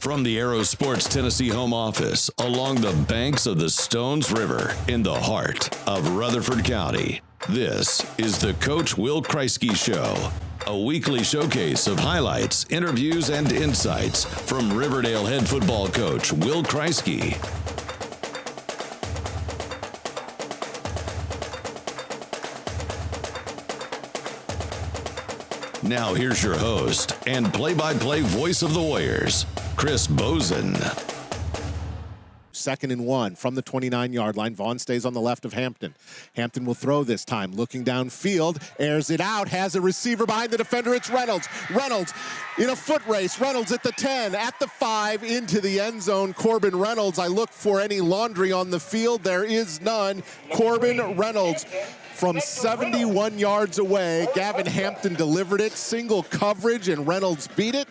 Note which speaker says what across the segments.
Speaker 1: From the Aero Sports Tennessee home office along the banks of the Stones River in the heart of Rutherford County, this is the Coach Will KRIESKY Show, a weekly showcase of highlights, interviews, and insights from Riverdale head football coach Will KRIESKY. Now here's your host and play-by-play voice of the Warriors, Chris Bozen.
Speaker 2: 2nd and 1 from the 29-yard line. Vaughn stays on the left of Hampton. Hampton will throw this time, looking downfield, airs it out, has a receiver behind the defender. It's Reynolds. Reynolds in a foot race. Reynolds at the 10, at the 5, into the end zone. Corbin Reynolds. I look for any laundry on the field. There is none. Corbin Reynolds from 71 yards away. Gavin Hampton delivered it. Single coverage, and Reynolds beat it.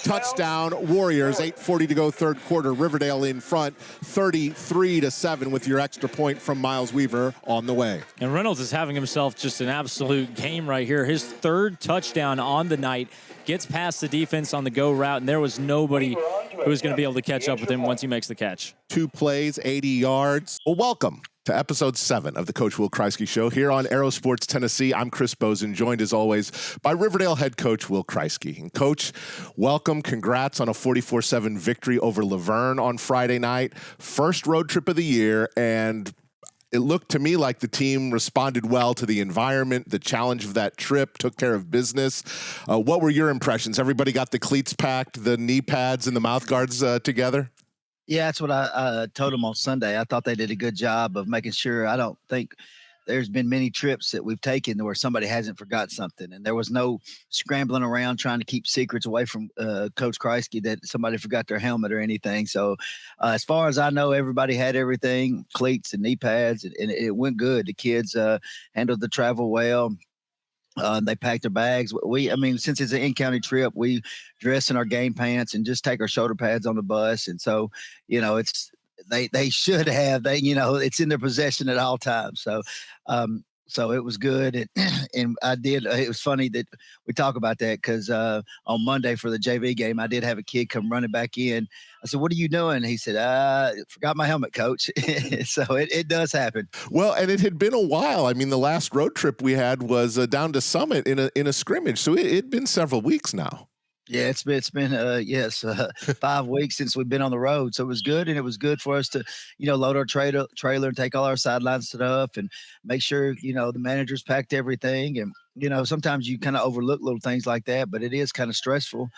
Speaker 2: Touchdown, Warriors. 8:40 to go, third quarter. Riverdale in front, 33-7 with your extra point from Miles Weaver on the way.
Speaker 3: And Reynolds is having himself just an absolute game right here. His third touchdown on the night. Gets past the defense on the go route, and there was nobody who was going to be able to catch up with him once he makes the catch.
Speaker 2: 2 plays, 80 yards. Well, welcome to episode 7 of the Coach Will KRIESKY Show here on Aero Sports Tennessee. I'm Chris Bozen, joined as always by Riverdale head coach Will KRIESKY. And Coach, welcome. Congrats on a 44-7 victory over Laverne on Friday night. First road trip of the year, and it looked to me like the team responded well to the environment, the challenge of that trip, took care of business. What were your impressions? Everybody got the cleats packed, the knee pads and the mouth guards together?
Speaker 4: Yeah, that's what I told them on Sunday. I thought they did a good job of making sure. I don't think there's been many trips that we've taken where somebody hasn't forgot something, and there was no scrambling around trying to keep secrets away from Coach KRIESKY that somebody forgot their helmet or anything. So as far as I know, everybody had everything, cleats and knee pads, and it went good. The kids handled the travel well. They packed their bags. Since it's an in-county trip, we dress in our game pants and just take our shoulder pads on the bus. And so, they should have, it's in their possession at all times. So it was good. And I did, it was funny that we talk about that because on Monday for the JV game, I did have a kid come running back in. I said, "What are you doing?" He said, "Forgot my helmet, coach." So it does happen.
Speaker 2: Well, and it had been a while. I mean, the last road trip we had was down to Summit in a scrimmage. So it'd been several weeks now.
Speaker 4: Yeah, it's been 5 weeks since we've been on the road. So it was good, and it was good for us to, load our trailer and take all our sideline stuff and make sure, the managers packed everything. And, sometimes you kind of overlook little things like that, but it is kind of stressful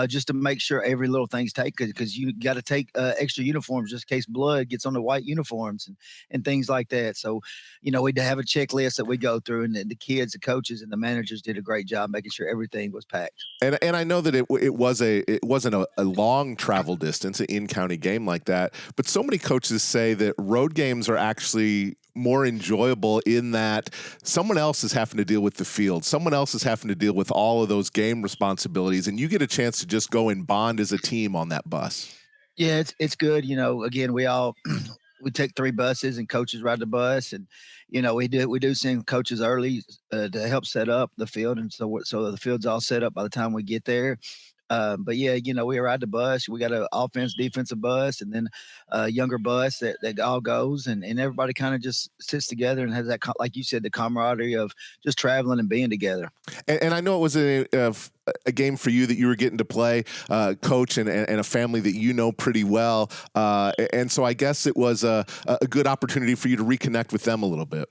Speaker 4: just to make sure every little thing's taken because you got to take extra uniforms just in case blood gets on the white uniforms and things like that. So, we have a checklist that we go through, and the kids, the coaches, and the managers did a great job making sure everything was packed.
Speaker 2: And I know that it wasn't a long travel distance, an in-county game like that, but so many coaches say that road games are actually more enjoyable in that someone else is having to deal with the field. Someone else is having to deal with all of those game responsibilities, and you get a chance to just go and bond as a team on that bus.
Speaker 4: Yeah, it's good. Again, we take 3 buses and coaches ride the bus, and we do send coaches early to help set up the field, and so the field's all set up by the time we get there. But yeah, we ride the bus. We got an offense, defensive bus, and then a younger bus that all goes, and everybody kind of just sits together and has that, like you said, the camaraderie of just traveling and being together.
Speaker 2: And I know it was a game for you that you were getting to play, coach, and a family that you know pretty well. And so I guess it was a good opportunity for you to reconnect with them a little bit.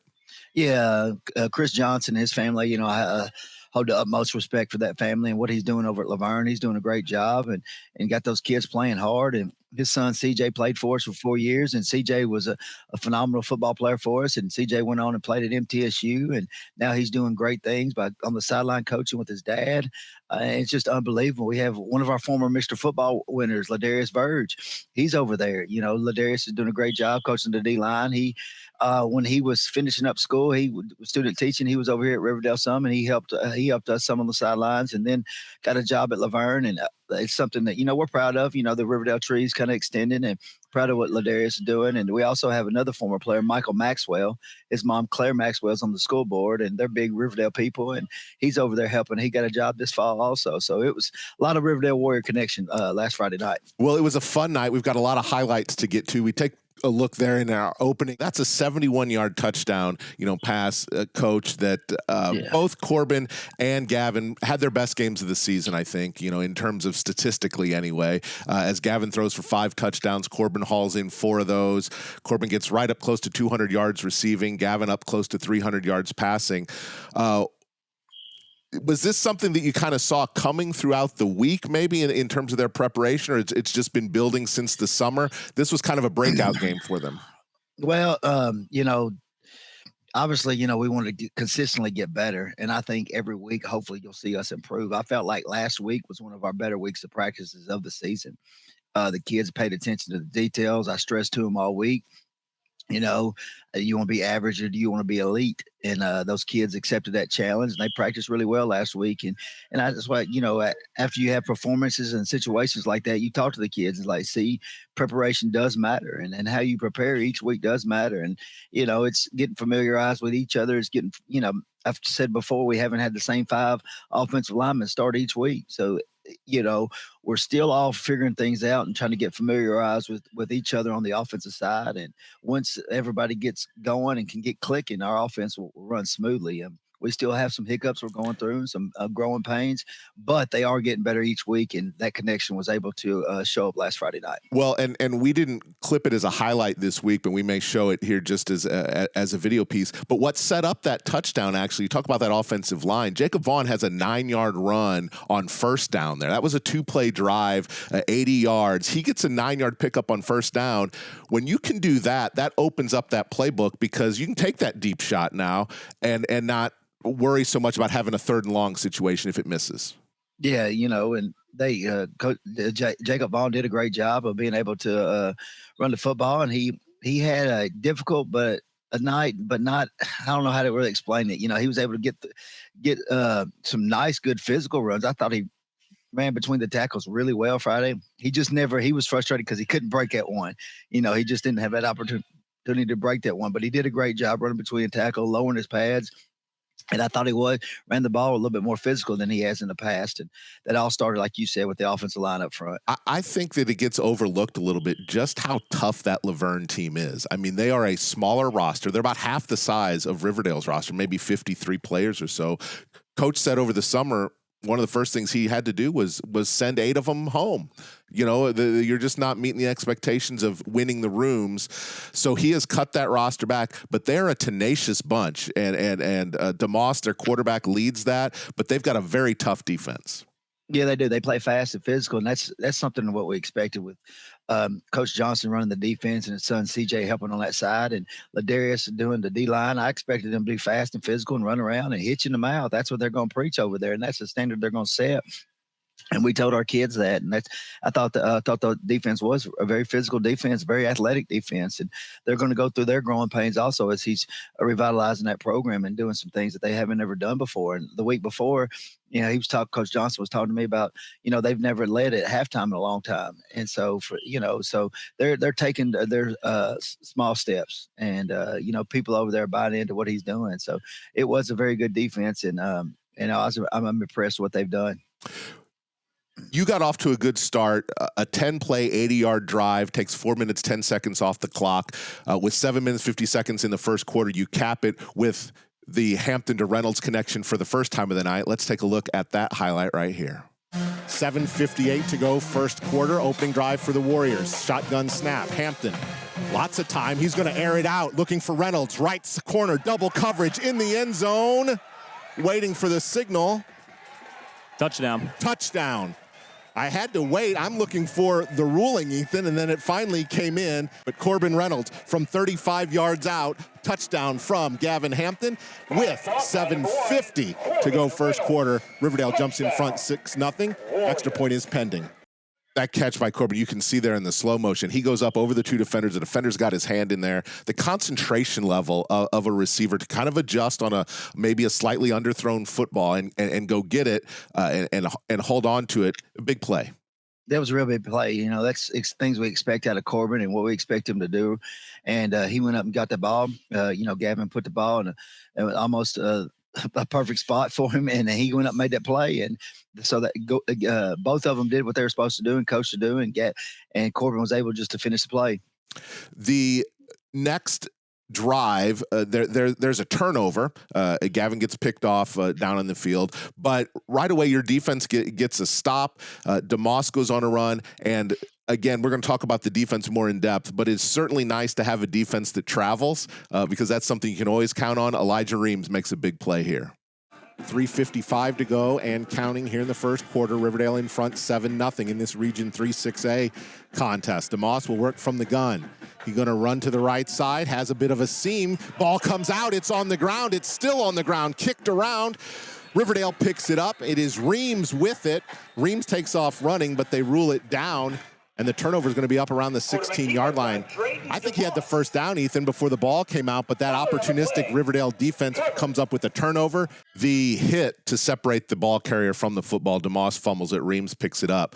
Speaker 4: Yeah, Chris Johnson, his family, I hold the utmost respect for that family and what he's doing over at Laverne. He's doing a great job and got those kids playing hard. And his son, CJ, played for us for 4 years, and CJ was a phenomenal football player for us. And CJ went on and played at MTSU, and now he's doing great things on the sideline coaching with his dad. It's just unbelievable. We have one of our former Mr. Football winners, Ladarius Verge. He's over there. Ladarius is doing a great job coaching the D-line. When he was finishing up school, he was student teaching. He was over here at Riverdale some, and he helped us some on the sidelines, and then got a job at Laverne. And it's something that we're proud of. The Riverdale trees kind of extending, and proud of what Ladarius is doing. And we also have another former player, Michael Maxwell. His mom, Claire Maxwell's on the school board, and they're big Riverdale people, and he's over there helping. He got a job this fall also. So it was a lot of Riverdale Warrior connection last Friday night.
Speaker 2: Well, it was a fun night. We've got a lot of highlights to get to. We take a look there in our opening. That's a 71-yard touchdown, pass, coach, that both Corbin and Gavin had their best games of the season, I think, in terms of statistically anyway. As Gavin throws for 5 touchdowns, Corbin hauls in 4 of those. Corbin gets right up close to 200 yards receiving, Gavin up close to 300 yards passing. Was this something that you kind of saw coming throughout the week, maybe in terms of their preparation, or it's just been building since the summer? This was kind of a breakout game for them.
Speaker 4: Well, obviously, we want to consistently get better. And I think every week, hopefully you'll see us improve. I felt like last week was one of our better weeks of practices of the season. The kids paid attention to the details. I stressed to them all week. You want to be average or do you want to be elite? And those kids accepted that challenge, and they practiced really well last week. And I just like, after you have performances and situations like that, you talk to the kids and like, see, preparation does matter, and how you prepare each week does matter. And, it's getting familiarized with each other. It's getting, I've said before, we haven't had the same 5 offensive linemen start each week. So, we're still all figuring things out and trying to get familiarized with each other on the offensive side. And once everybody gets going and can get clicking, our offense will run smoothly. We still have some hiccups we're going through and some growing pains, but they are getting better each week. And that connection was able to show up last Friday night.
Speaker 2: Well, and we didn't clip it as a highlight this week, but we may show it here just as a video piece. But what set up that touchdown, actually, you talk about that offensive line. Jacob Vaughn has a 9-yard run on first down there. That was a 2-play drive, 80 yards. He gets a 9-yard pickup on first down. When you can do that, that opens up that playbook, because you can take that deep shot now and not worry so much about having a 3rd and long situation if it misses.
Speaker 4: Yeah, and they Jacob Vaughn did a great job of being able to run the football, and he had a difficult but a night, but not, I don't know how to really explain it. He was able to get some nice, good physical runs. I thought he ran between the tackles really well Friday. He was frustrated because he couldn't break that one. He just didn't have that opportunity to break that one, but he did a great job running between the tackle, lowering his pads. And I thought he ran the ball a little bit more physical than he has in the past. And that all started, like you said, with the offensive line up front.
Speaker 2: I think that it gets overlooked a little bit just how tough that Laverne team is. I mean, they are a smaller roster. They're about half the size of Riverdale's roster, maybe 53 players or so. Coach said over the summer, one of the first things he had to do was send 8 of them home. You're just not meeting the expectations of winning the rooms. So he has cut that roster back, but they're a tenacious bunch. And DeMoss, their quarterback, leads that, but they've got a very tough defense.
Speaker 4: Yeah, they do. They play fast and physical, and that's something of what we expected with Coach Johnson running the defense and his son CJ helping on that side, and Ladarius doing the D-line. I expected them to be fast and physical and run around and hit you in the mouth. That's what they're going to preach over there, and that's the standard they're going to set. And we told our kids that, and I thought the defense was a very physical defense, very athletic defense, and they're going to go through their growing pains also as he's revitalizing that program and doing some things that they haven't ever done before. And the week before, Coach Johnson was talking to me about, they've never led at halftime in a long time, and so so they're taking their small steps, and people over there buying into what he's doing. So it was a very good defense, and I'm impressed with what they've done.
Speaker 2: You got off to a good start. A 10-play, 80-yard drive takes 4 minutes, 10 seconds off the clock. With 7 minutes, 50 seconds in the first quarter, you cap it with the Hampton to Reynolds connection for the first time of the night. Let's take a look at that highlight right here. 7:58 to go, first quarter. Opening drive for the Warriors. Shotgun snap. Hampton. Lots of time. He's going to air it out. Looking for Reynolds. Right corner. Double coverage in the end zone. Waiting for the signal. Touchdown. I had to wait. I'm looking for the ruling, Ethan, and then it finally came in. But Corbin Reynolds from 35 yards out, touchdown from Gavin Hampton with 7:50 to go first quarter. Riverdale jumps in front 6-0. Extra point is pending. That catch by Corbin, you can see there in the slow motion. He goes up over the 2 defenders. The defender's got his hand in there. The concentration level of a receiver to kind of adjust on maybe a slightly underthrown football and go get it and hold on to it. Big play.
Speaker 4: That was a real big play. That's things we expect out of Corbin and what we expect him to do. And he went up and got the ball. Gavin put the ball in almost a perfect spot for him, and he went up and made that play. And so that both of them did what they were supposed to do and coached to do, and Corbin was able just to finish the play.
Speaker 2: The next drive, there's a turnover. Gavin gets picked off down on the field, but right away your defense gets a stop. DeMoss goes on a run, and again, we're going to talk about the defense more in depth, but it's certainly nice to have a defense that travels because that's something you can always count on. Elijah Reams makes a big play here. 3:55 to go and counting here in the first quarter. Riverdale in front 7-0 in this Region 3 6A contest. DeMoss will work from the gun. He's going to run to the right side, has a bit of a seam. Ball comes out. It's on the ground. It's still on the ground, kicked around. Riverdale picks it up. It is Reams with it. Reams takes off running, but they rule it down. And the turnover is going to be up around the 16-yard line. I think he had the first down, Ethan, before the ball came out, but that opportunistic Riverdale defense comes up with a turnover. The hit to separate the ball carrier from the football, DeMoss fumbles it, Reams picks it up.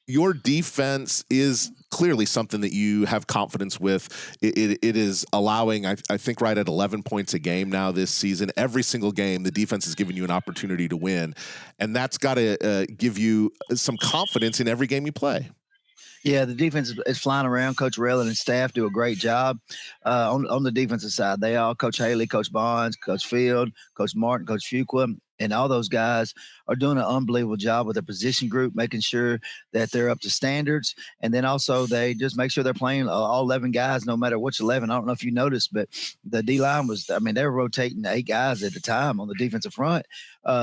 Speaker 2: Your defense is clearly something that you have confidence with. It is allowing, I think, right at 11 points a game now this season. Every single game, the defense has given you an opportunity to win. And that's got to give you some confidence in every game you play.
Speaker 4: Yeah, the defense is flying around. Coach Rellin and staff do a great job on the defensive side. They all, Coach Haley, Coach Bonds, Coach Field, Coach Martin, Coach Fuqua, and all those guys are doing an unbelievable job with their position group, making sure that they're up to standards. And then also they just make sure they're playing all 11 guys, no matter which 11. I don't know if you noticed, but the D-line they were rotating 8 guys at a time on the defensive front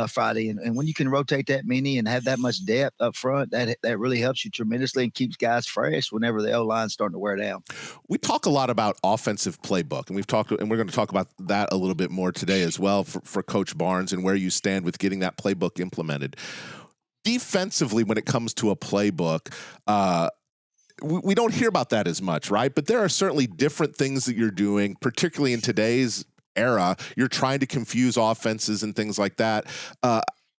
Speaker 4: Friday. And when you can rotate that many and have that much depth up front, that really helps you tremendously and keeps guys fresh whenever the O-line's starting to wear down.
Speaker 2: We talk a lot about offensive playbook, and we're going to talk about that a little bit more today as well for Coach Barnes and where you stand with getting that playbook implemented. Defensively, when it comes to a playbook, we don't hear about that as much, right? But there are certainly different things that you're doing, particularly in today's era. You're trying to confuse offenses and things like that.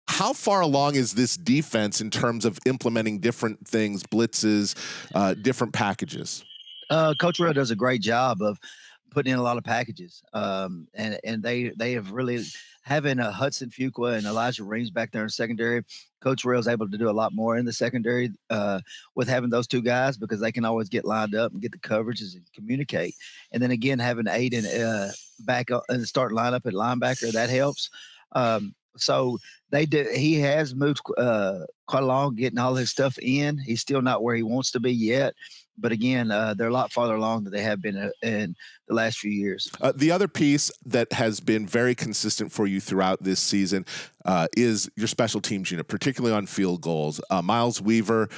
Speaker 2: How far along is this defense in terms of implementing different things, blitzes, different packages?
Speaker 4: Coach Rell does a great job of putting in a lot of packages, and they have really having Hudson Fuqua and Elijah Reams back there in secondary. Coach Rell is able to do a lot more in the secondary with having those two guys because they can always get lined up and get the coverages and communicate. And then again, having Aiden back up and start lineup at linebacker, that helps. So he has moved quite along getting all his stuff in. He's still not where he wants to be yet. But again, they're a lot farther along than they have been in the last few years.
Speaker 2: The other piece that has been very consistent for you throughout this season is your special teams unit, particularly on field goals. Miles Weaver,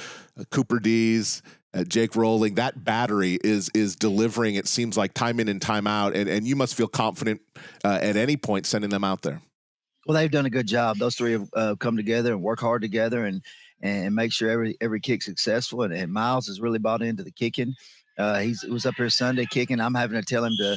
Speaker 2: Cooper Dees, Jake Rolling, that battery is delivering, it seems like, time in and time out. And you must feel confident at any point sending them out there.
Speaker 4: Well, they've done a good job. Those three have come together and work hard together and make sure every kick's successful. And Miles has really bought into the kicking. He was up here Sunday kicking. I'm having to tell him to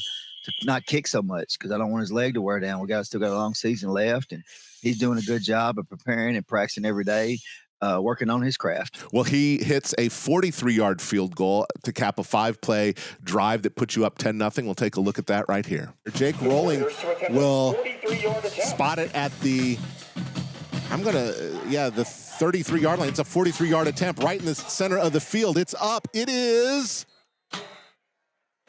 Speaker 4: not kick so much because I don't want his leg to wear down. Still got a long season left, and he's doing a good job of preparing and practicing every day, working on his craft.
Speaker 2: Well, he hits a 43-yard field goal to cap a 5-play drive that puts you up 10-0. We'll take a look at that right here. Jake Rolling will spot it at the 33-yard line. It's a 43-yard attempt right in the center of the field. It's up. It is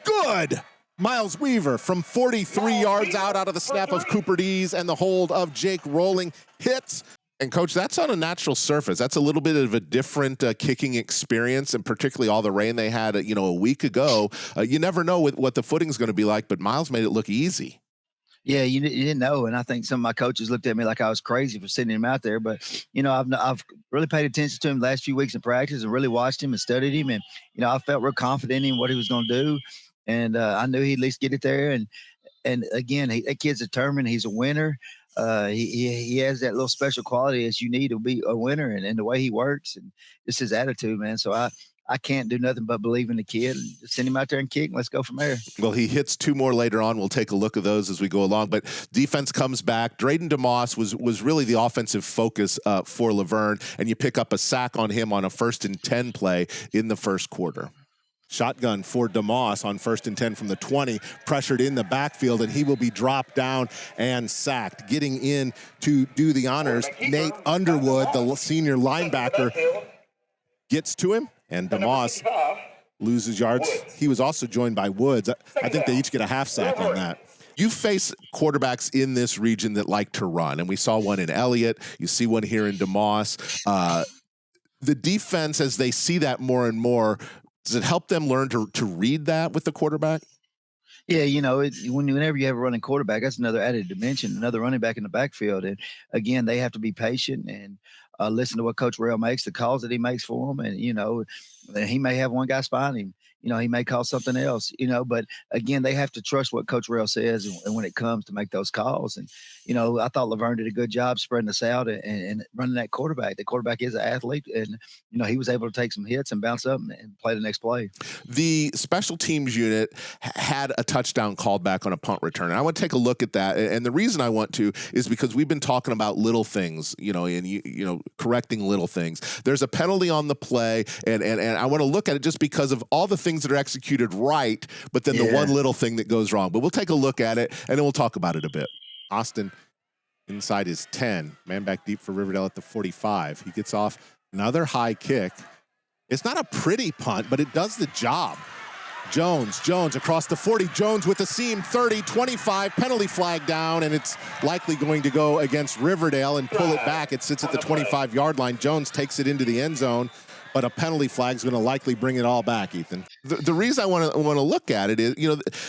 Speaker 2: good. Miles Weaver from 43 yards out of the snap of Cooper Dees and the hold of Jake Rolling hits. And, Coach, that's on a natural surface. That's a little bit of a different kicking experience, and particularly all the rain they had, a week ago. You never know what the footing's going to be like, but Miles made it look easy.
Speaker 4: Yeah, you didn't know, and I think some of my coaches looked at me like I was crazy for sending him out there. But I've really paid attention to him the last few weeks in practice and really watched him and studied him, and I felt real confident in what he was going to do, and I knew he'd at least get it there. And again, that kid's determined. He's a winner. He has that little special quality as you need to be a winner, and the way he works and just his attitude, man. So I I can't do nothing but believe in the kid and just send him out there and kick. And let's go from there.
Speaker 2: Well, he hits 2 more later on. We'll take a look at those as we go along. But defense comes back. Drayden DeMoss was really the offensive focus for Laverne, and you pick up a sack on him on a 1st and 10 play in the first quarter. Shotgun for DeMoss on 1st and 10 from the 20, pressured in the backfield, and he will be dropped down and sacked. Getting in to do the honors, Nate Underwood, the senior linebacker, gets to him, and DeMoss loses yards. He was also joined by Woods. I think they each get a half sack on that. You face quarterbacks in this region that like to run, and we saw one in Elliott. You see one here in DeMoss. The defense, as they see that more and more, does it help them learn to read that with the quarterback?
Speaker 4: Yeah, whenever you have a running quarterback, that's another added dimension, another running back in the backfield. And again, they have to be patient and listen to what Coach Rail makes, the calls that he makes for them. And, he may have one guy spying him. He may call something else, but again, they have to trust what Coach Rail says and when it comes to make those calls. And, I thought Laverne did a good job spreading us out and running that quarterback. The quarterback is an athlete, and, he was able to take some hits and bounce up and play the next play. The
Speaker 2: special teams unit had a touchdown called back on a punt return. And I want to take a look at that. And the reason I want to is because we've been talking about little things, and correcting little things. There's a penalty on the play, and I want to look at it just because of all the things that are executed right, but then the one little thing that goes wrong. But we'll take a look at it, and then we'll talk about it a bit. Austin inside his 10, man back deep for Riverdale at the 45. He gets off another high kick. It's not a pretty punt, but it does the job. Jones across the 40. Jones with the seam, 30, 25, penalty flag down, and it's likely going to go against Riverdale and pull it back. It sits at the 25-yard line. Jones takes it into the end zone, but a penalty flag is going to likely bring it all back, Ethan. The reason I want to look at it is,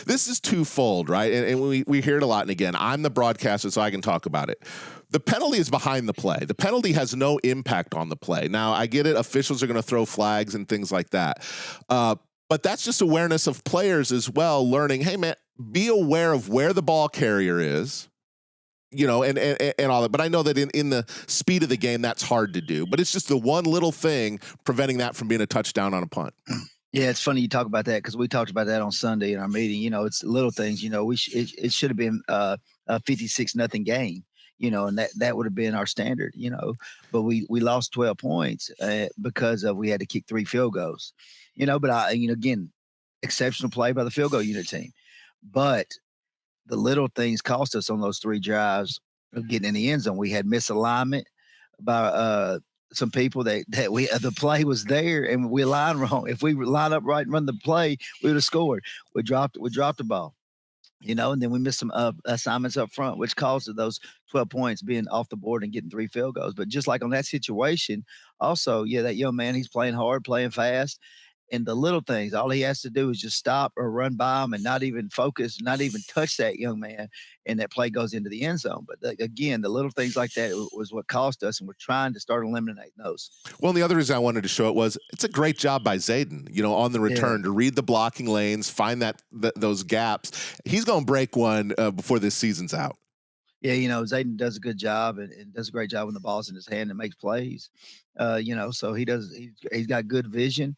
Speaker 2: this is twofold, right? And we hear it a lot. And again, I'm the broadcaster, so I can talk about it. The penalty is behind the play. The penalty has no impact on the play. Now, I get it. Officials are going to throw flags and things like that. But that's just awareness of players as well, learning, hey, man, be aware of where the ball carrier is, and all that. But I know that in the speed of the game, that's hard to do. But it's just the one little thing preventing that from being a touchdown on a punt.
Speaker 4: Yeah, it's funny you talk about that because we talked about that on Sunday in our meeting. It's little things. It should have been a 56-0 game. And that would have been our standard. But we lost 12 points because we had to kick 3 field goals. But again, exceptional play by the field goal unit team. But the little things cost us on those 3 drives of getting in the end zone. We had misalignment by some people that the play was there and we aligned wrong. If we line up right and run the play, we would have scored. We dropped the ball. And then we missed some assignments up front, which caused those 12 points being off the board and getting 3 field goals. But just like on that situation, also, that young man, he's playing hard, playing fast. And the little things, all he has to do is just stop or run by him and not even focus, not even touch that young man, and that play goes into the end zone. But again, the little things like that was what cost us, and we're trying to start eliminating those.
Speaker 2: Well, and the other reason I wanted to show it was it's a great job by Zayden, on the return to read the blocking lanes, find those gaps. He's going to break one before this season's out.
Speaker 4: Yeah, Zayden does a good job and does a great job when the ball's in his hand and makes plays. So he's got good vision.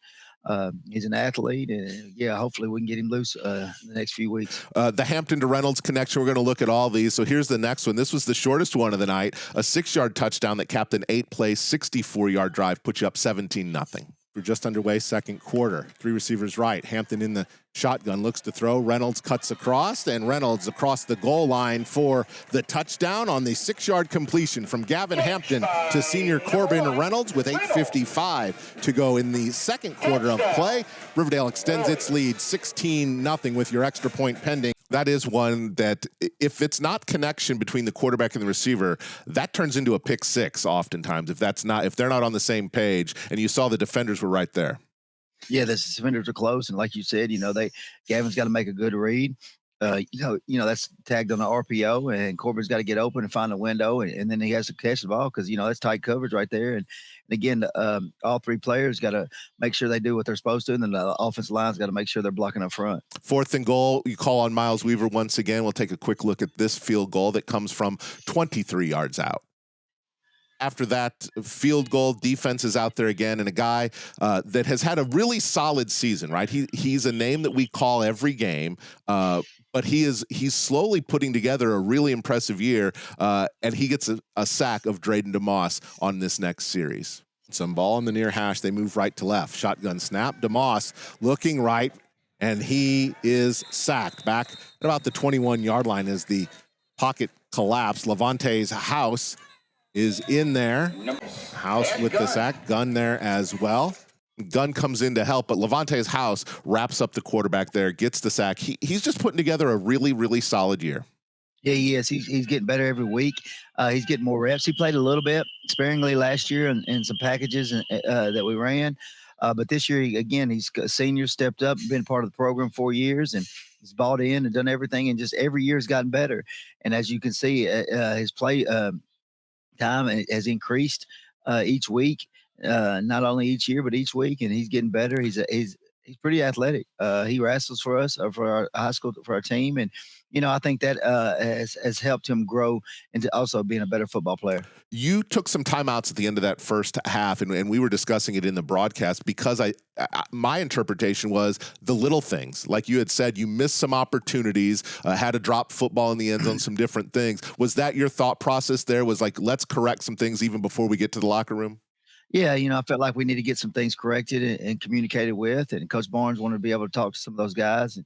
Speaker 4: He's an athlete, and hopefully we can get him loose in the next few weeks.
Speaker 2: The Hampton to Reynolds connection, we're going to look at all these. So here's the next one. This was the shortest one of the night, a 6-yard touchdown that capped an 8-play, 64-yard drive, put you up 17-0. We're just underway, second quarter. 3 receivers right. Hampton in the shotgun, looks to throw. Reynolds cuts across, and Reynolds across the goal line for the touchdown on the 6-yard completion from Gavin Hampton to senior Corbin Reynolds with 8:55 to go in the second quarter of play. Riverdale extends its lead 16-0 with your extra point pending. That is one that if it's not connection between the quarterback and the receiver, that turns into a pick 6 oftentimes if they're not on the same page, and you saw the defenders were right there.
Speaker 4: Yeah, the defenders are close, and like you said, Gavin's got to make a good read. That's tagged on the RPO, and Corbin's got to get open and find a window, and then he has to catch the ball because that's tight coverage right there. And again, all 3 players got to make sure they do what they're supposed to, and then the offensive line's got to make sure they're blocking up front.
Speaker 2: 4th and goal, you call on Miles Weaver once again. We'll take a quick look at this field goal that comes from 23 yards out. after that field goal, defense is out there again, and a guy that has had a really solid season, right? He's a name that we call every game, but he's slowly putting together a really impressive year, and he gets a sack of Drayden DeMoss on this next series. Some ball in the near hash. They move right to left. Shotgun snap. DeMoss looking right, and he is sacked back at about the 21-yard line as the pocket collapsed. Levante's House is in there. House with the sack. Gunn there as well. Gunn comes in to help, but Levante's House wraps up the quarterback there, gets the sack. He's just putting together a really, really solid year.
Speaker 4: Yeah, he is. He's getting better every week. He's getting more reps. He played a little bit sparingly last year in some packages that we ran. But this year, he's a senior, stepped up, been part of the program 4 years, and he's bought in and done everything. And just every year has gotten better. And as you can see, his play time has increased each week, not only each year, but each week. And he's getting better. He's pretty athletic. He wrestles for us, for our high school, for our team. And, I think that has helped him grow into also being a better football player.
Speaker 2: You took some timeouts at the end of that first half, and we were discussing it in the broadcast because my interpretation was the little things. Like you had said, you missed some opportunities, had a drop football in the end zone, some different things. Was that your thought process there? Was like, let's correct some things even before we get to the locker room?
Speaker 4: Yeah, I felt like we need to get some things corrected and communicated with, and Coach Barnes wanted to be able to talk to some of those guys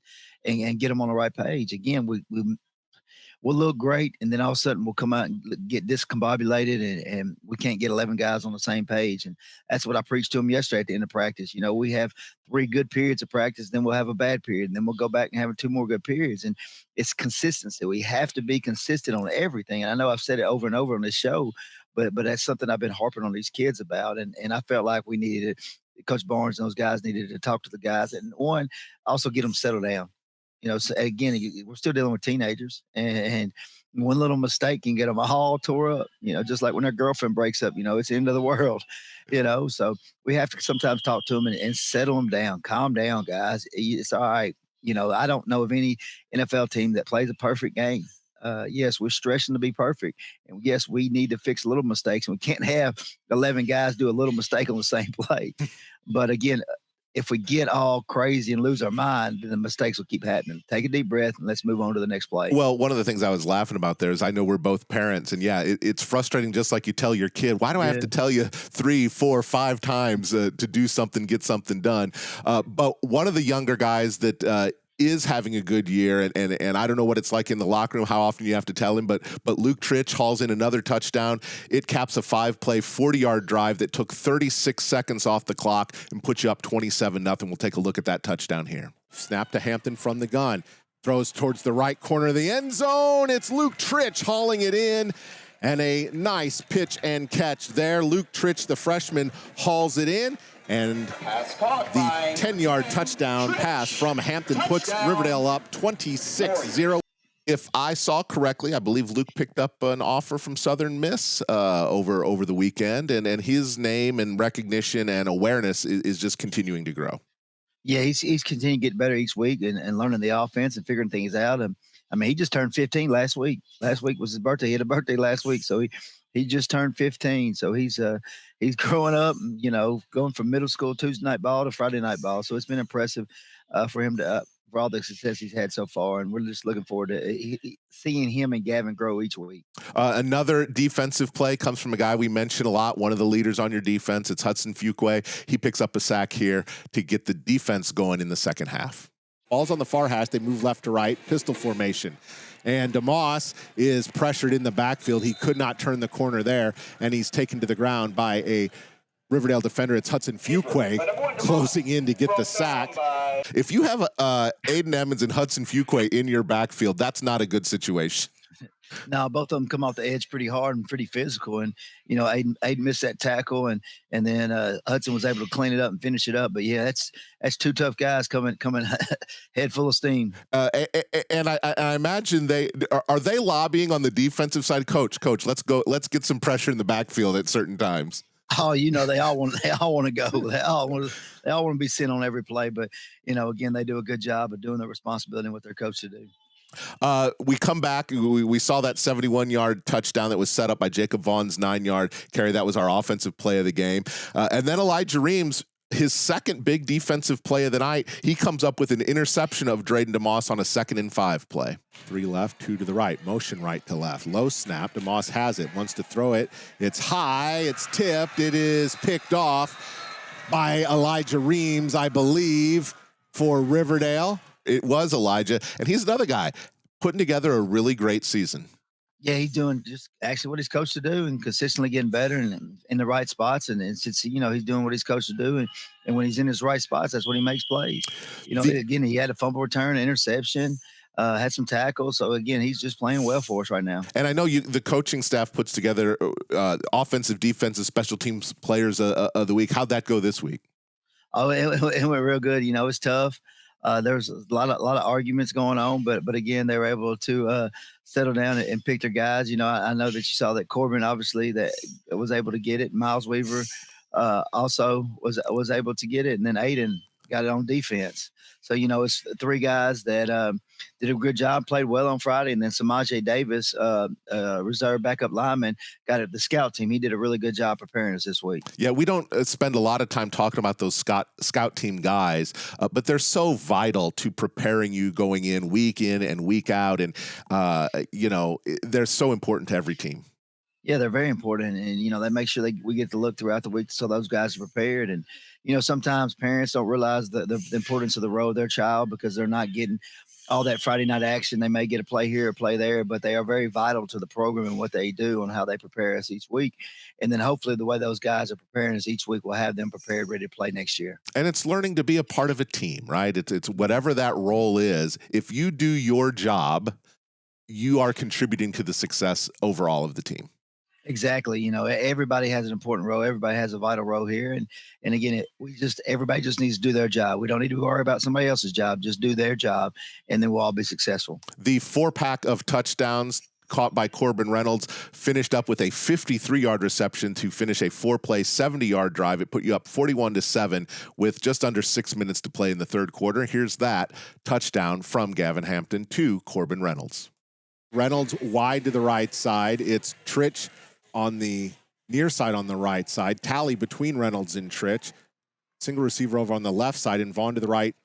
Speaker 4: and get them on the right page. Again, we'll look great, and then all of a sudden we'll come out and get discombobulated, and we can't get 11 guys on the same page. And that's what I preached to them yesterday at the end of practice. We have 3 good periods of practice, then we'll have a bad period, and then we'll go back and have 2 more good periods. And it's consistency. We have to be consistent on everything. And I know I've said it over and over on this show, but that's something I've been harping on these kids about. And I felt like we needed Coach Barnes and those guys needed to talk to the guys, and also get them settled down. So again, we're still dealing with teenagers, and one little mistake can get them all tore up, just like when their girlfriend breaks up, it's the end of the world, so we have to sometimes talk to them and settle them down, calm down, guys. It's all right. I don't know of any NFL team that plays a perfect game. Yes, we're stressing to be perfect. And yes, we need to fix little mistakes, and we can't have 11 guys do a little mistake on the same play. But again, if we get all crazy and lose our mind, then the mistakes will keep happening. Take a deep breath and let's move on to the next play.
Speaker 2: Well, one of the things I was laughing about there is I know we're both parents, and it's frustrating just like you tell your kid, why do I have to tell you 3, 4, 5 times to do something, get something done? But one of the younger guys that is having a good year, and I don't know what it's like in the locker room, how often you have to tell him, but Luke Tritch hauls in another touchdown. It caps a 5-play, 40-yard drive that took 36 seconds off the clock and put you up 27-0. We'll take a look at that touchdown here. Snap to Hampton from the gun. Throws towards the right corner of the end zone. It's Luke Tritch hauling it in. And a nice pitch and catch there. Luke Tritch, the freshman, hauls it in. And the 10-yard touchdown pass from Hampton puts Riverdale up 26-0. If I saw correctly, I believe Luke picked up an offer from Southern Miss over the weekend, and his name and recognition and awareness is just continuing to grow.
Speaker 4: Yeah, he's continuing to get better each week and learning the offense and figuring things out. He just turned 15 last week. Last week was his birthday. He had a birthday last week, so he just turned 15. So he's growing up, going from middle school Tuesday night ball to Friday night ball. So it's been impressive for him for all the success he's had so far, and we're just looking forward to seeing him and Gavin grow each week.
Speaker 2: Another defensive play comes from a guy we mention a lot, one of the leaders on your defense. It's Hudson Fuqua. He picks up a sack here to get the defense going in the second half. Ball's on the far hash. They move left to right, pistol formation. And DeMoss is pressured in the backfield. He could not turn the corner there, and he's taken to the ground by a Riverdale defender. It's Hudson Fuqua closing in to get the sack. If you have Aiden Emmons and Hudson Fuqua in your backfield, that's not a good situation.
Speaker 4: No, both of them come off the edge pretty hard and pretty physical. And, Aiden missed that tackle, and then Hudson was able to clean it up and finish it up. But, yeah, that's 2 tough guys coming head full of steam.
Speaker 2: And I imagine are they lobbying on the defensive side? Coach, let's get some pressure in the backfield at certain times.
Speaker 4: Oh, they all want to go. They all want to be sent on every play. But, again, they do a good job of doing their responsibility and what they're coached to do.
Speaker 2: We come back. We saw that 71-yard touchdown that was set up by Jacob Vaughn's 9-yard carry. That was our offensive play of the game. And then Elijah Reams, his second big defensive play of the night, he comes up with an interception of Drayden DeMoss on a 2nd and 5 play. 3 left, 2 to the right. Motion right to left. Low snap. DeMoss has it. Wants to throw it. It's high. It's tipped. It is picked off by Elijah Reams, I believe, for Riverdale. It was Elijah. And he's another guy putting together a really great season.
Speaker 4: Yeah, he's doing just actually what he's coached to do and consistently getting better and in the right spots. And it's he's doing what he's coached to do. And when he's in his right spots, that's when he makes plays. Again, he had a fumble return, interception, had some tackles. So, again, he's just playing well for us right now. And
Speaker 2: I know the coaching staff puts together offensive, defensive, special teams players of the week. How'd that go this week?
Speaker 4: Oh, it went real good. It's tough. There's a lot of arguments going on, but again, they were able to settle down and pick their guys. I know that you saw that Corbin obviously that was able to get it. Miles Weaver also was able to get it, and then Aiden got it on defense. So it's 3 guys that did a good job, played well on Friday, and then Samaje Davis, reserve backup lineman, got it. The scout team, he did a really good job preparing us this week.
Speaker 2: Yeah, we don't spend a lot of time talking about those scout team guys, but they're so vital to preparing you going in and week out, and they're so important to every team.
Speaker 4: Yeah, they're very important, and they make sure we get to look throughout the week so those guys are prepared. And sometimes parents don't realize the importance of the role of their child because they're not getting all that Friday night action. They may get a play here or play there, but they are very vital to the program and what they do and how they prepare us each week. And then hopefully the way those guys are preparing us each week will have them prepared, ready to play next year.
Speaker 2: And it's learning to be a part of a team, right? It's whatever that role is. If you do your job, you are contributing to the success overall of the team.
Speaker 4: Exactly. Everybody has an important role. Everybody has a vital role here. And again, everybody just needs to do their job. We don't need to worry about somebody else's job. Just do their job, and then we'll all be successful.
Speaker 2: The 4-pack of touchdowns caught by Corbin Reynolds finished up with a 53-yard reception to finish a 4-play, 70-yard drive. It put you up 41-7 with just under 6 minutes to play in the third quarter. Here's that touchdown from Gavin Hampton to Corbin Reynolds. Reynolds wide to the right side. It's Tritch on the near side on the right side. Tally between Reynolds and Tritch. Single receiver over on the left side, and Vaughn to the right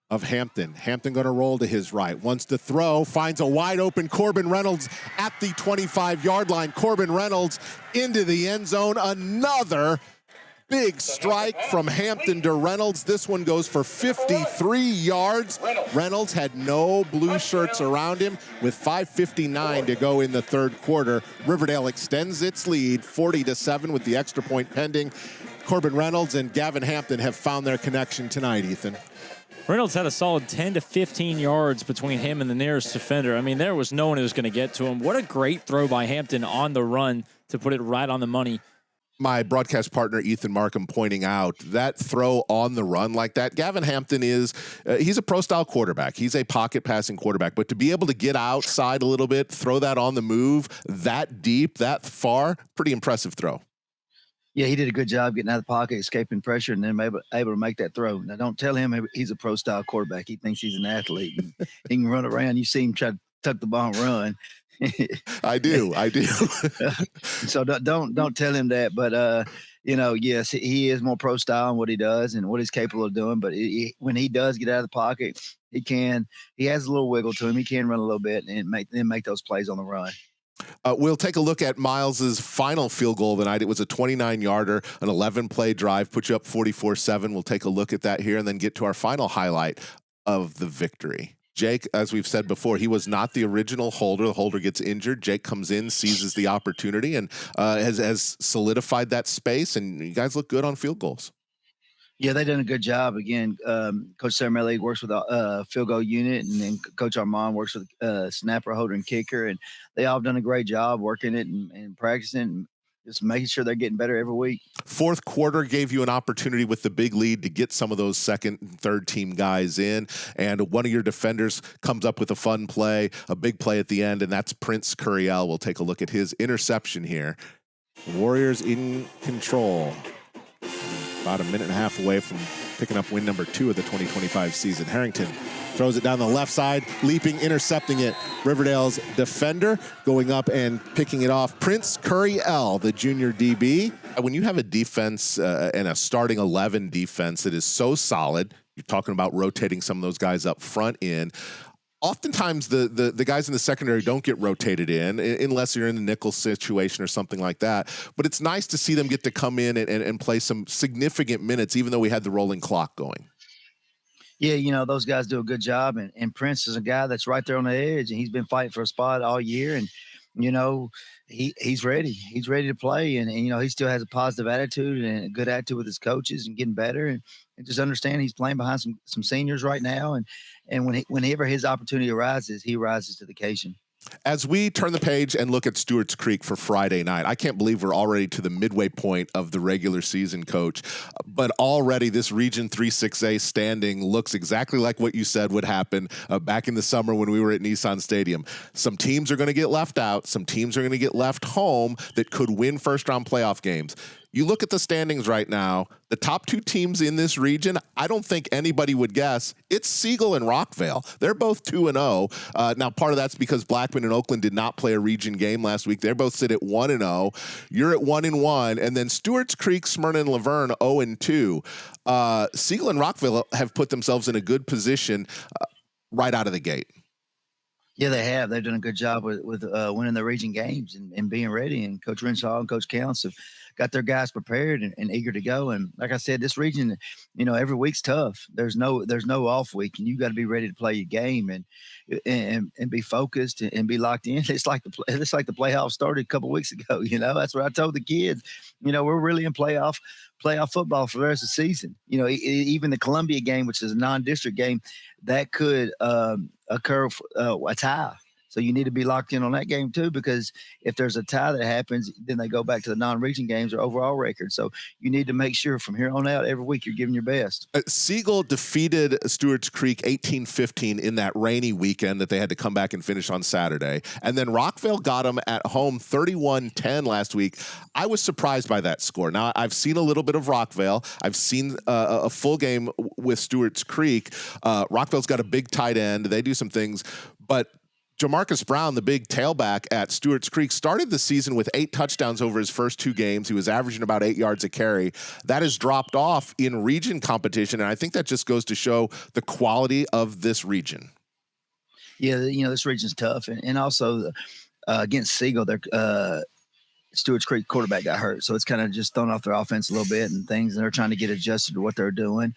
Speaker 2: of Hampton. Hampton going to roll to his right. Wants to throw. Finds a wide open Corbin Reynolds at the 25-yard line. Corbin Reynolds into the end zone. Another big strike from Hampton to Reynolds. This one goes for 53 yards. Reynolds had no blue shirts around him with 5:59 to go in the third quarter. Riverdale extends its lead 40-7 with the extra point pending. Corbin Reynolds and Gavin Hampton have found their connection tonight, Ethan.
Speaker 3: Reynolds had a solid 10 to 15 yards between him and the nearest defender. I mean, there was no one who was going to get to him. What a great throw by Hampton on the run to put it right on the money.
Speaker 2: My broadcast partner, Ethan Markham, pointing out that throw on the run like that. Gavin Hampton he's a pro-style quarterback. He's a pocket passing quarterback. But to be able to get outside a little bit, throw that on the move, that deep, that far, pretty impressive throw.
Speaker 4: Yeah, he did a good job getting out of the pocket, escaping pressure, and then able to make that throw. Now, don't tell him he's a pro-style quarterback. He thinks he's an athlete. He can run around. You see him try to tuck the ball and run.
Speaker 2: I do.
Speaker 4: So don't tell him that. But yes, he is more pro style in what he does and what he's capable of doing. But when he does get out of the pocket, he has a little wiggle to him. He can run a little bit and make those plays on the run.
Speaker 2: We'll take a look at Miles's final field goal of the night. It was a 29-yarder, an 11-play drive, put you up 44-7. We'll take a look at that here and then get to our final highlight of the victory. Jake, as we've said before, he was not the original holder. The holder gets injured. Jake comes in, seizes the opportunity, and has solidified that space. And you guys look good on field goals.
Speaker 4: Yeah, they done a good job. Again, Coach Saramelli works with a field goal unit, and then Coach Armand works with snapper, holder, and kicker. And they all done a great job working it and practicing and just making sure they're getting better every week.
Speaker 2: Fourth quarter gave you an opportunity with the big lead to get some of those second and third team guys in. And one of your defenders comes up with a fun play, a big play at the end, and that's Prince Curiel. We'll take a look at his interception here. The Warriors in control. About a minute and a half away from picking up win number 2 of the 2025 season. Harrington throws it down the left side, leaping, intercepting it. Riverdale's defender going up and picking it off. Prince Curry-L, the junior DB. When you have a defense and a starting 11 defense that is so solid, you're talking about rotating some of those guys up front in. Oftentimes, the guys in the secondary don't get rotated in unless you're in the nickel situation or something like that. But it's nice to see them get to come in and play some significant minutes, even though we had the rolling clock going.
Speaker 4: Yeah, those guys do a good job. And Prince is a guy that's right there on the edge, and he's been fighting for a spot all year. And, he's ready. He's ready to play. And he still has a positive attitude and a good attitude with his coaches and getting better. And just understand he's playing behind some seniors right now. And whenever his opportunity arises, he rises to the occasion.
Speaker 2: As we turn the page and look at Stewarts Creek for Friday night, I can't believe we're already to the midway point of the regular season, Coach. But already this Region 3-6A standing looks exactly like what you said would happen back in the summer when we were at Nissan Stadium. Some teams are going to get left out. Some teams are going to get left home that could win first-round playoff games. You look at the standings right now, the top 2 teams in this region, I don't think anybody would guess. It's Siegel and Rockvale. They're both 2-0. Now, part of that's because Blackman and Oakland did not play a region game last week. They both sit at 1-0. You're at 1-1. And then Stewarts Creek, Smyrna, and Laverne 0-2. Siegel and Rockvale have put themselves in a good position right out of the gate.
Speaker 4: Yeah, they have. They've done a good job with winning the region games and being ready. And Coach Renshaw and Coach Counts have got their guys prepared and eager to go. And like I said, this region, every week's tough. There's no off week, and you got to be ready to play your game and be focused and be locked in. It's like the playoffs started a couple of weeks ago. That's what I told the kids. We're really in playoff football for the rest of the season. Even the Columbia game, which is a non-district game, that could occur a tie. So you need to be locked in on that game too, because if there's a tie that happens, then they go back to the non-region games or overall record. So you need to make sure from here on out, every week you're giving your best.
Speaker 2: Siegel defeated Stewarts Creek 18-15 in that rainy weekend that they had to come back and finish on Saturday. And then Rockvale got them at home 31-10 last week. I was surprised by that score. Now, I've seen a little bit of Rockvale. I've seen a full game with Stewarts Creek. Rockvale's got a big tight end. They do some things, but Jamarcus Brown, the big tailback at Stewarts Creek, started the season with 8 touchdowns over his first 2 games. He was averaging about 8 yards a carry. That has dropped off in region competition, and I think that just goes to show the quality of this region.
Speaker 4: Yeah, this region's tough. And also against Siegel, Stewarts Creek quarterback got hurt, so it's kind of just thrown off their offense a little bit and things, and they're trying to get adjusted to what they're doing.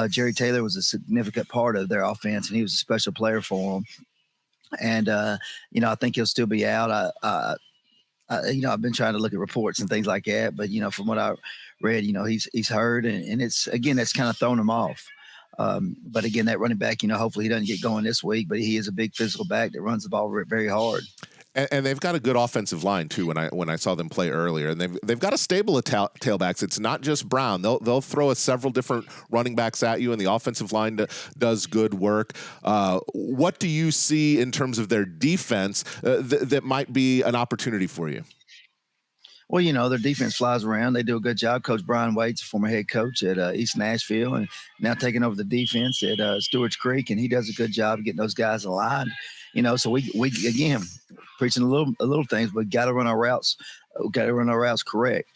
Speaker 4: Jerry Taylor was a significant part of their offense, and he was a special player for them. And, I think he'll still be out. I've been trying to look at reports and things like that, but, from what I read, he's hurt, and it's, again, that's kind of thrown him off. But again, that running back, hopefully he doesn't get going this week, but he is a big physical back that runs the ball very hard.
Speaker 2: And they've got a good offensive line too. When I saw them play earlier, and they've got a stable of tailbacks. It's not just Brown. They'll throw several different running backs at you, and the offensive line does good work. What do you see in terms of their defense that might be an opportunity for you?
Speaker 4: Well, their defense flies around. They do a good job. Coach Brian Waite's a former head coach at East Nashville, and now taking over the defense at Stewarts Creek, and he does a good job of getting those guys aligned. So we again preaching a little things, but got to run our routes. Got to run our routes correct.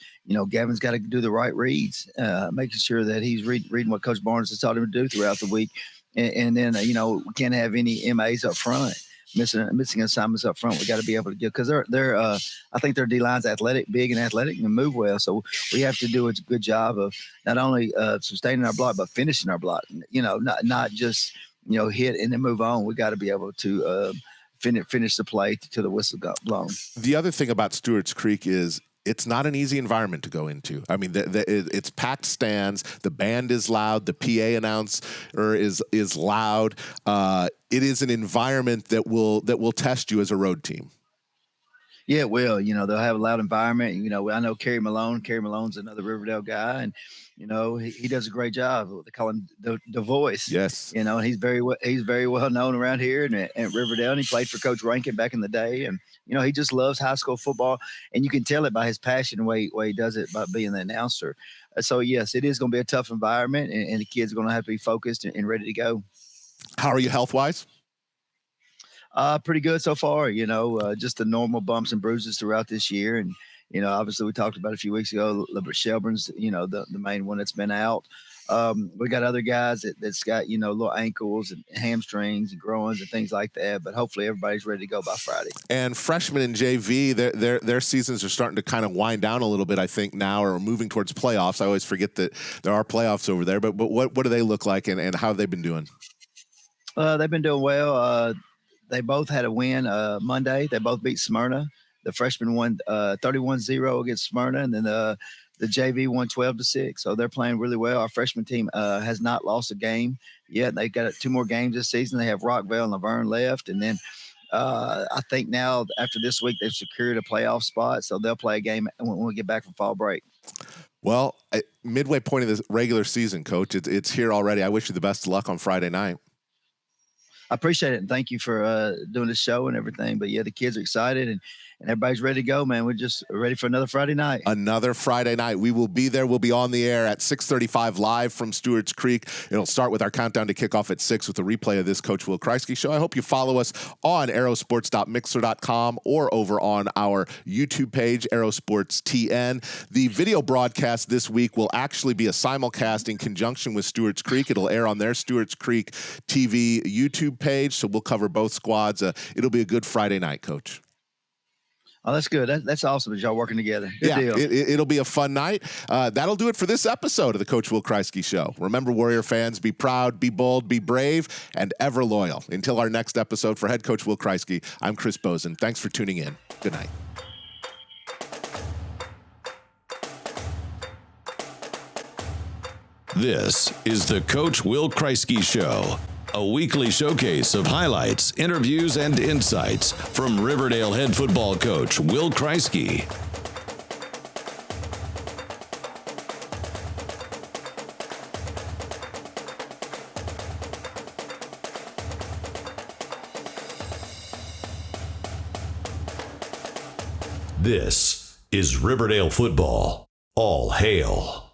Speaker 4: Gavin's got to do the right reads, making sure that he's reading what Coach Barnes has taught him to do throughout the week, and then we can't have any MAs up front. Missing assignments up front. We got to be able to get, because they're I think their D line's big and athletic and move well. So we have to do a good job of not only sustaining our block but finishing our block. Not just hit and then move on. We got to be able to finish the play till the whistle got blown.
Speaker 2: The other thing about Stewarts Creek is it's not an easy environment to go into. I mean, it's packed stands. The band is loud. The PA announcer is loud. It is an environment that will test you as a road team.
Speaker 4: Yeah, it will. They'll have a loud environment. I know Kerry Malone. Kerry Malone's another Riverdale guy, and he does a great job. They call him the voice.
Speaker 2: Yes.
Speaker 4: He's very well known around here and Riverdale. And he played for Coach Rankin back in the day, and he just loves high school football, and you can tell it by his passion, way he does it by being the announcer. So yes, it is going to be a tough environment, and the kids are going to have to be focused and ready to go.
Speaker 2: How are you health-wise?
Speaker 4: Pretty good so far, just the normal bumps and bruises throughout this year. And, obviously we talked about a few weeks ago, Libert Shelburne's, the main one that's been out. We got other guys that's got, little ankles and hamstrings and groins and things like that. But hopefully everybody's ready to go by Friday.
Speaker 2: And freshmen in JV, their seasons are starting to kind of wind down a little bit, I think, now, or moving towards playoffs. I always forget that there are playoffs over there. But what do they look like, and how have they been doing?
Speaker 4: They've been doing well. They both had a win Monday. They both beat Smyrna. The freshman won 31-0 against Smyrna, and then the JV won 12-6. So they're playing really well. Our freshman team has not lost a game yet. They got 2 more games this season. They have Rockville and Laverne left, and then I think now after this week they've secured a playoff spot. So they'll play a game when we get back from fall break.
Speaker 2: Well, midway point of this regular season, Coach, it's here already. I wish you the best of luck on Friday night.
Speaker 4: I appreciate it, and thank you for doing the show and everything. But yeah, the kids are excited, and everybody's ready to go, man. We're just ready for another Friday night.
Speaker 2: Another Friday night. We will be there. We'll be on the air at 6:35 live from Stewarts Creek. It'll start with our countdown to kickoff at 6 with a replay of this Coach Will KRIESKY show. I hope you follow us on aerosports.mixer.com or over on our YouTube page, Aerosports TN. The video broadcast this week will actually be a simulcast in conjunction with Stewarts Creek. It'll air on their Stewarts Creek TV YouTube page, so we'll cover both squads. It'll be a good Friday night, Coach.
Speaker 4: Oh, that's good. That's awesome that y'all working together. Good deal.
Speaker 2: It'll be a fun night. That'll do it for this episode of the Coach Will KRIESKY Show. Remember, Warrior fans, be proud, be bold, be brave, and ever loyal. Until our next episode, for head coach Will KRIESKY, I'm Chris Bozen. Thanks for tuning in. Good night.
Speaker 1: This is the Coach Will KRIESKY Show, a weekly showcase of highlights, interviews, and insights from Riverdale head football coach Will KRIESKY. This is Riverdale football. All hail.